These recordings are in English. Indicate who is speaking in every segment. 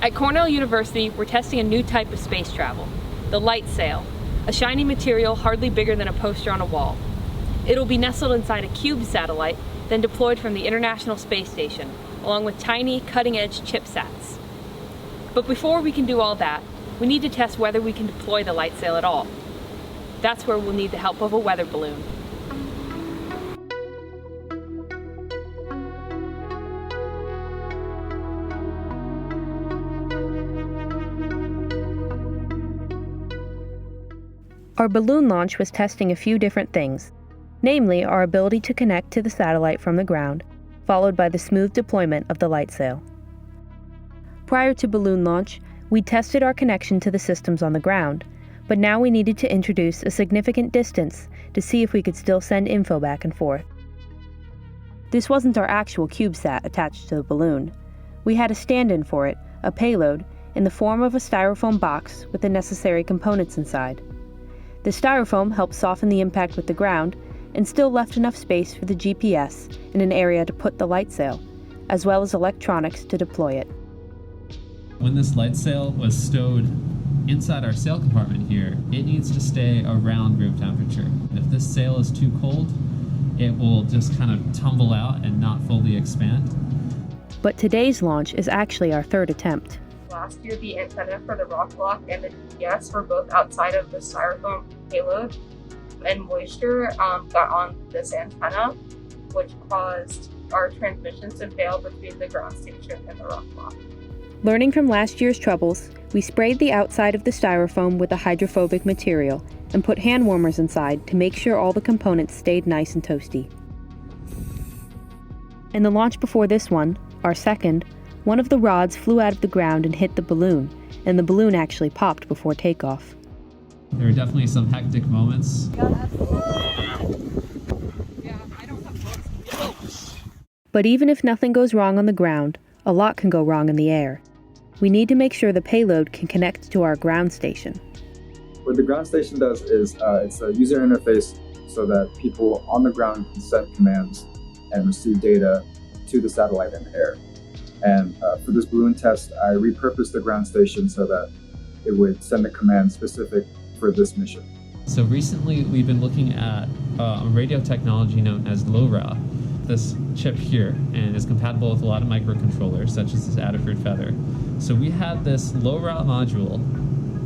Speaker 1: At Cornell University, we're testing a new type of space travel, the light sail, a shiny material hardly bigger than a poster on a wall. It'll be nestled inside a CubeSat satellite, then deployed from the International Space Station, along with tiny, cutting-edge chipsats. But before we can do all that, we need to test whether we can deploy the light sail at all. That's where we'll need the help of a weather balloon. Our balloon launch was testing a few different things, namely our ability to connect to the satellite from the ground, followed by the smooth deployment of the light sail. Prior to balloon launch, we tested our connection to the systems on the ground, but now we needed to introduce a significant distance to see if we could still send info back and forth. This wasn't our actual CubeSat attached to the balloon. We had a stand-in for it, a payload, in the form of a styrofoam box with the necessary components inside. The styrofoam helped soften the impact with the ground and still left enough space for the GPS and an area to put the light sail, as well as electronics to deploy it.
Speaker 2: When this light sail was stowed inside our sail compartment here, it needs to stay around room temperature. If this sail is too cold, it will just kind of tumble out and not fully expand.
Speaker 1: But today's launch is actually our third attempt.
Speaker 3: Last year, the antenna for the rock block and the GPS were both outside of the styrofoam payload, and moisture got on this antenna, which caused our transmissions to fail between the ground station and the rock block.
Speaker 1: Learning from last year's troubles, we sprayed the outside of the styrofoam with a hydrophobic material and put hand warmers inside to make sure all the components stayed nice and toasty. In the launch before this one, our second, one of the rods flew out of the ground and hit the balloon, and the balloon actually popped before takeoff.
Speaker 2: There were definitely some hectic moments.
Speaker 1: But even if nothing goes wrong on the ground, a lot can go wrong in the air. We need to make sure the payload can connect to our ground station.
Speaker 4: What the ground station does is it's a user interface so that people on the ground can send commands and receive data to the satellite in the air. And for this balloon test, I repurposed the ground station so that it would send a command specific for this mission.
Speaker 2: So recently we've been looking at a radio technology known as LoRa, this chip here, and is compatible with a lot of microcontrollers such as this Adafruit Feather. So we had this LoRa module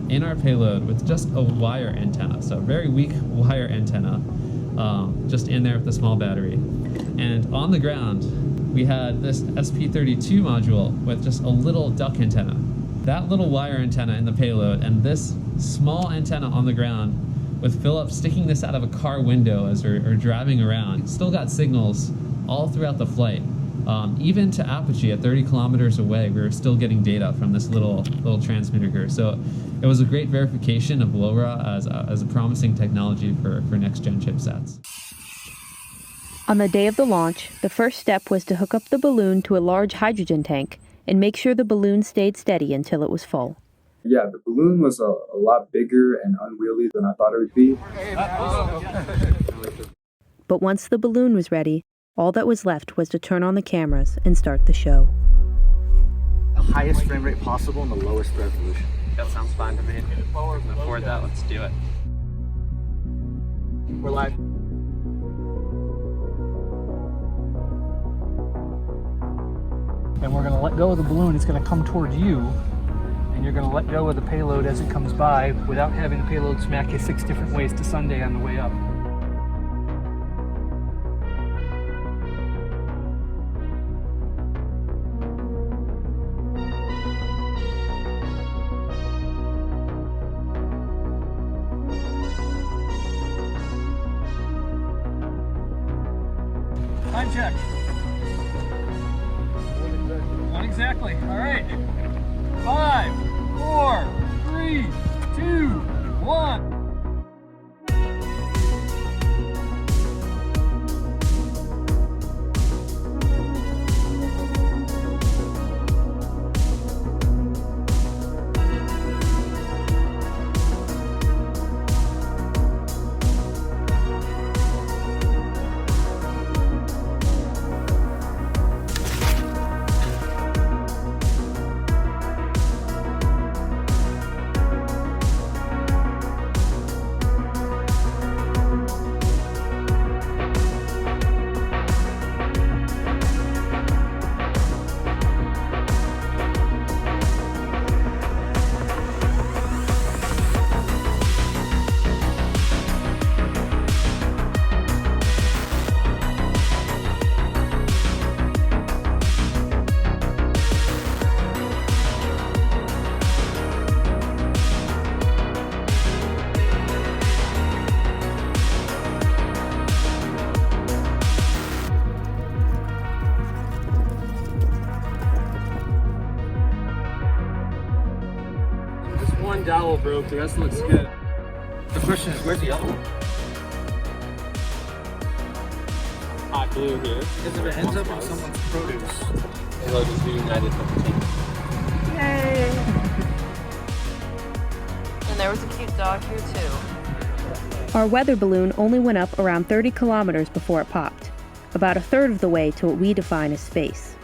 Speaker 2: in our payload with just a wire antenna, so a very weak wire antenna, just in there with a small battery. And on the ground, we had this SP32 module with just a little duck antenna. That little wire antenna in the payload and this small antenna on the ground with Philip sticking this out of a car window as we're driving around. Still got signals all throughout the flight. Even to Apogee at 30 kilometers away, we were still getting data from this little transmitter here. So it was a great verification of LoRa as a promising technology for next-gen chipsats.
Speaker 1: On the day of the launch, the first step was to hook up the balloon to a large hydrogen tank and make sure the balloon stayed steady until it was full.
Speaker 4: Yeah, the balloon was a lot bigger and unwieldy than I thought it would be.
Speaker 1: But once the balloon was ready, all that was left was to turn on the cameras and start the show.
Speaker 5: The highest frame rate possible and the lowest resolution.
Speaker 2: That sounds fine to me. Afford that, let's do it.
Speaker 5: We're live. And we're going to let go of the balloon. It's going to come towards you, and you're going to let go of the payload as it comes by without having the payload smack you 6 different ways to Sunday on the way up. Time check. One exactly. All right. 5, 4, 3, 2, 1. one dowel broke, the rest looks good. The question is, where's the other one?
Speaker 6: Hot glue here.
Speaker 5: Because if it ends up in someone's produce.
Speaker 6: Halo just reunited with the team.
Speaker 1: Yay! And there was a cute dog here too. Our weather balloon only went up around 30 kilometers before it popped, about a third of the way to what we define as space.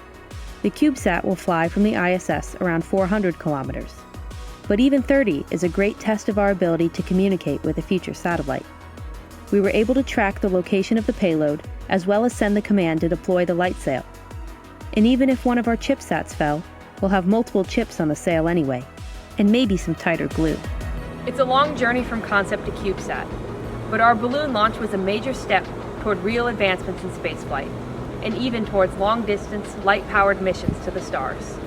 Speaker 1: The CubeSat will fly from the ISS around 400 kilometers. But even 30 is a great test of our ability to communicate with a future satellite. We were able to track the location of the payload, as well as send the command to deploy the light sail. And even if one of our chipsats fell, we'll have multiple chips on the sail anyway, and maybe some tighter glue. It's a long journey from concept to CubeSat, but our balloon launch was a major step toward real advancements in spaceflight, and even towards long-distance, light-powered missions to the stars.